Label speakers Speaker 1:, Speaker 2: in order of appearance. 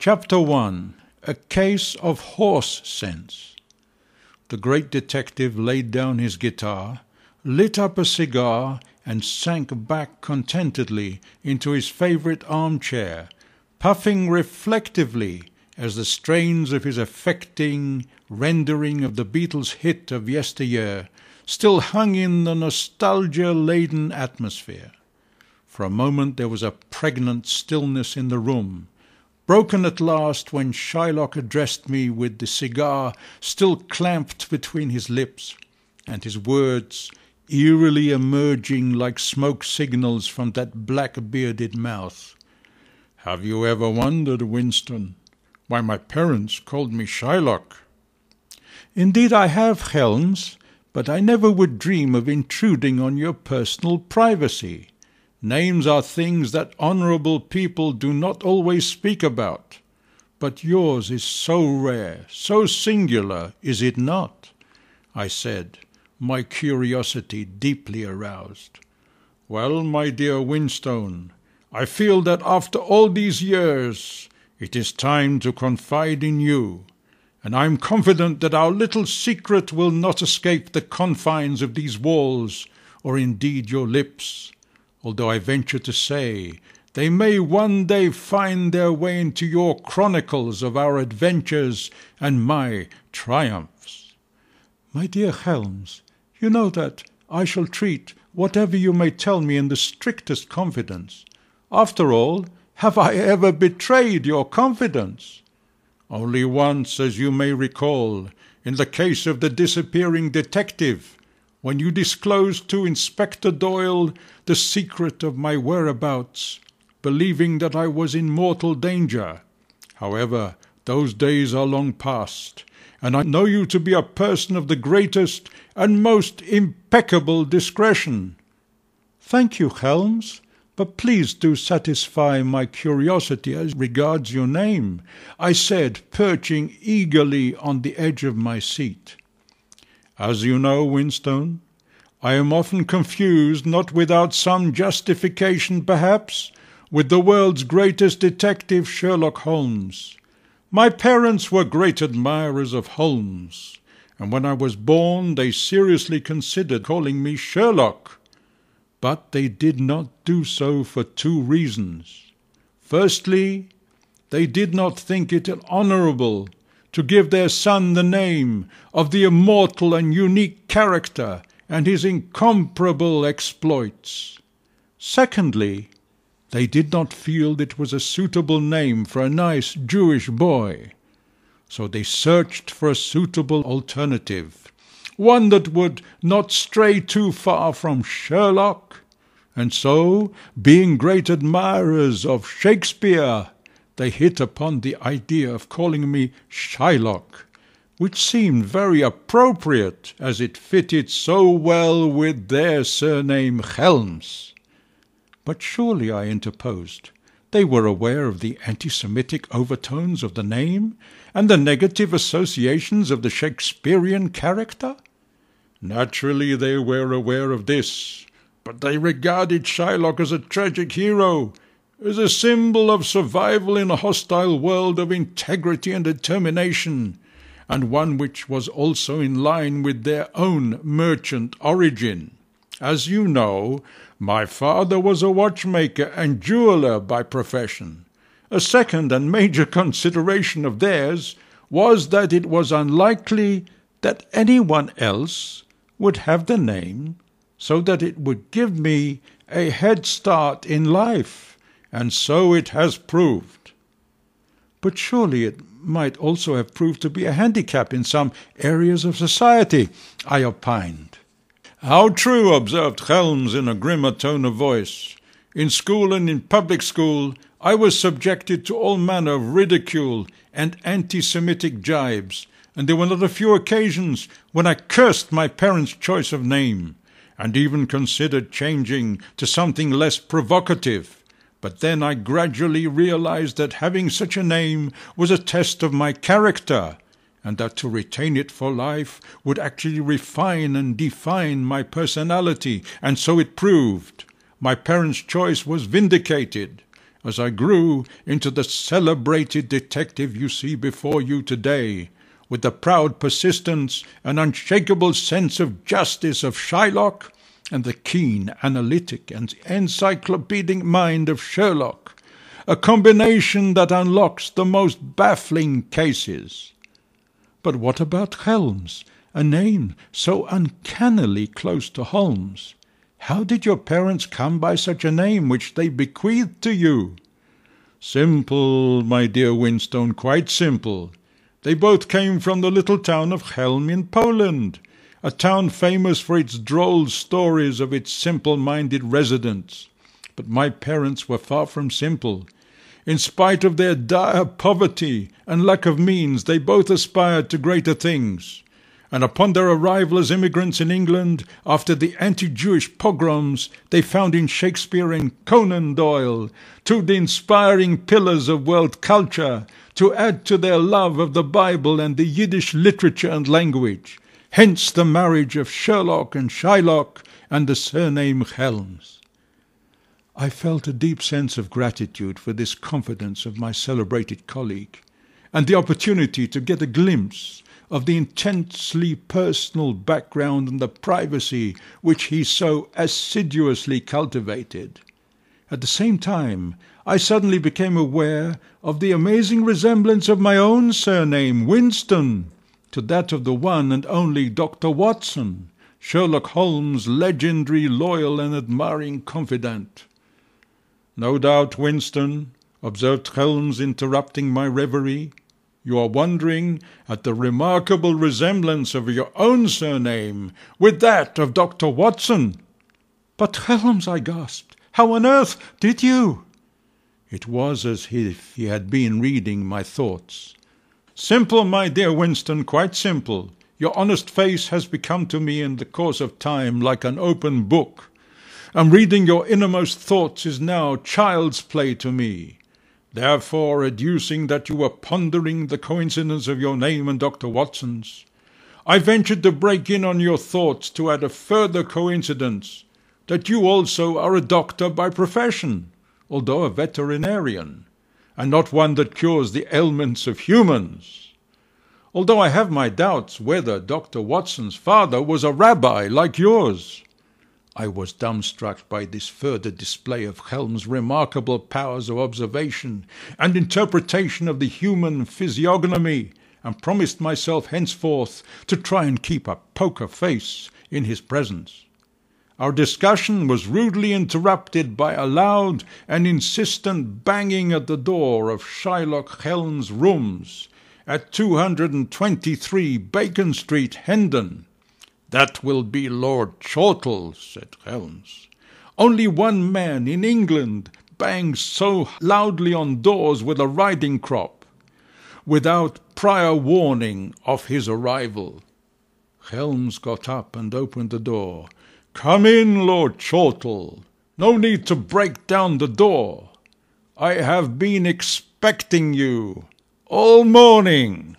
Speaker 1: Chapter 1. A Case of Horse Sense. The great detective laid down his guitar, lit up a cigar, and sank back contentedly into his favourite armchair, puffing reflectively as the strains of his affecting rendering of the Beatles' hit of yesteryear still hung in the nostalgia-laden atmosphere. For a moment there was a pregnant stillness in the room, broken at last when Shylock addressed me with the cigar still clamped between his lips, and his words eerily emerging like smoke signals from that black-bearded mouth. "Have you ever wondered, Winston, why my parents called me Shylock?" "Indeed I have, Chelms, but I never would dream of intruding on your personal privacy. Names are things that honourable people do not always speak about. But yours is so rare, so singular, is it not?" I said, my curiosity deeply aroused. "Well, my dear Winstone, I feel that after all these years it is time to confide in you, and I am confident that our little secret will not escape the confines of these walls, or indeed your lips, although I venture to say they may one day find their way into your chronicles of our adventures and my triumphs." "My dear Chelms, you know that I shall treat whatever you may tell me in the strictest confidence. After all, have I ever betrayed your confidence?" "Only once, as you may recall, in the case of the disappearing detective, when you disclosed to Inspector Doyle the secret of my whereabouts, believing that I was in mortal danger. However, those days are long past, and I know you to be a person of the greatest and most impeccable discretion." "Thank you, Chelms, but please do satisfy my curiosity as regards your name," I said, perching eagerly on the edge of my seat. "As you know, Winstone, I am often confused, not without some justification perhaps, with the world's greatest detective, Sherlock Holmes. My parents were great admirers of Holmes, and when I was born they seriously considered calling me Sherlock. But they did not do so for two reasons. Firstly, they did not think it honourable to give their son the name of the immortal and unique character and his incomparable exploits. Secondly, they did not feel it was a suitable name for a nice Jewish boy. So they searched for a suitable alternative, one that would not stray too far from Sherlock, and so, being great admirers of Shakespeare, they hit upon the idea of calling me Shylock, which seemed very appropriate, as it fitted so well with their surname Chelms." "But surely," I interposed, "they were aware of the anti-Semitic overtones of the name, and the negative associations of the Shakespearean character?" "Naturally they were aware of this, but they regarded Shylock as a tragic hero, as a symbol of survival in a hostile world, of integrity and determination, and one which was also in line with their own merchant origin. As you know, my father was a watchmaker and jeweller by profession. A second and major consideration of theirs was that it was unlikely that anyone else would have the name, so that it would give me a head start in life, and so it has proved." "But surely it might also have proved to be a handicap in some areas of society," I opined. "How true," observed Chelms in a grimmer tone of voice. "In school and in public school I was subjected to all manner of ridicule and anti-Semitic jibes, and there were not a few occasions when I cursed my parents' choice of name, and even considered changing to something less provocative. But then I gradually realized that having such a name was a test of my character, and that to retain it for life would actually refine and define my personality, and so it proved. My parents' choice was vindicated, as I grew into the celebrated detective you see before you today, with the proud persistence and unshakable sense of justice of Shylock, and the keen, analytic, and encyclopedic mind of Sherlock, a combination that unlocks the most baffling cases. But what about Chelms, a name so uncannily close to Holmes? How did your parents come by such a name which they bequeathed to you? Simple, my dear Winstone, quite simple. They both came from the little town of Chelm in Poland, a town famous for its droll stories of its simple-minded residents. But my parents were far from simple. In spite of their dire poverty and lack of means, they both aspired to greater things. And upon their arrival as immigrants in England, after the anti-Jewish pogroms, they found in Shakespeare and Conan Doyle two inspiring pillars of world culture to add to their love of the Bible and the Yiddish literature and language. Hence the marriage of Sherlock and Shylock and the surname Chelms. I felt a deep sense of gratitude for this confidence of my celebrated colleague, and the opportunity to get a glimpse of the intensely personal background and the privacy which he so assiduously cultivated. At the same time, I suddenly became aware of the amazing resemblance of my own surname, Winston, to that of the one and only Dr. Watson, Sherlock Holmes' legendary, loyal and admiring confidant. "No doubt, Winston," observed Chelms, interrupting my reverie, "you are wondering at the remarkable resemblance of your own surname with that of Dr. Watson." "But Chelms," I gasped, "how on earth did you—" It was as if he had been reading my thoughts. "Simple, my dear Winston, quite simple. Your honest face has become to me in the course of time like an open book, and reading your innermost thoughts is now child's play to me. Therefore, adducing that you were pondering the coincidence of your name and Dr. Watson's, I ventured to break in on your thoughts to add a further coincidence, that you also are a doctor by profession, although a veterinarian, and not one that cures the ailments of humans. Although I have my doubts whether Dr. Watson's father was a rabbi like yours." I was dumbstruck by this further display of Chelm's remarkable powers of observation and interpretation of the human physiognomy, and promised myself henceforth to try and keep a poker face in his presence. Our discussion was rudely interrupted by a loud and insistent banging at the door of Shylock Chelms' rooms at 223 Bacon Street, Hendon. "That will be Lord Chortle," said Chelms. "Only one man in England bangs so loudly on doors with a riding crop, without prior warning of his arrival." Chelms got up and opened the door. "Come in, Lord Chortle. No need to break down the door. I have been expecting you all morning."